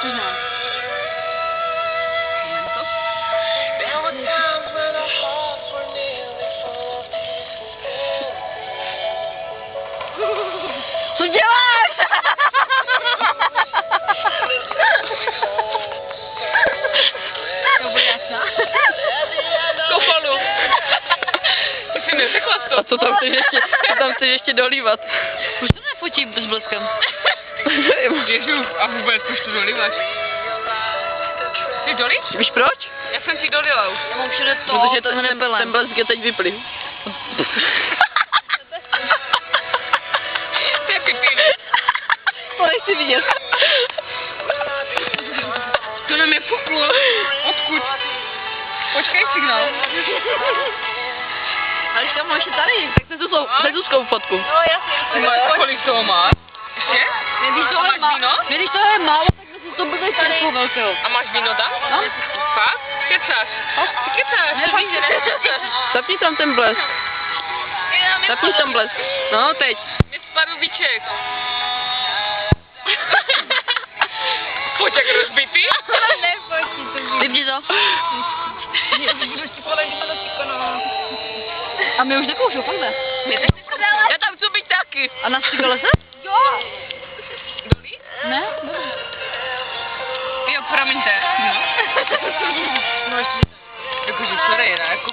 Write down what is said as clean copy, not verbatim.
Přiznám. Co děláš? To bude jasná. Kopalu. Tak si neřekla to. A co tam chceš ještě dolívat? Už to nefotím s bleskem. Ježu, a vůbec, už to dolíváš. Ty dolíš? Víš proč? Já jsem si dolila už. Já mám všude to, Protože to ten blesk je teď vyplý. To je pipí. To nechci vidět. To na mě fuklo. Odkud? Počkej, signál. Ale ještě mám ještě tady. Tak se Zuzkou fotku. No jasně. Kolik toho máš? Ještě? Když toho je máš víno? Když toho je málo, tak zase to bude ještě takovou velkého. A máš víno tam? No. Fakt? Kecáš? Ty kecáš? Ne, fakt, že ne. Zapni tam ten blesk. Zapni tam blesk. No, teď. Mě spadl biček. Pojď jak rozbitý? Vypni to. A my už nekoušou, fakt ne? Já tam chci být taky. A na stříkala se? Jo. Dolí? Ne? Jo, promiňte. No. Jakože sorry, ne? Jako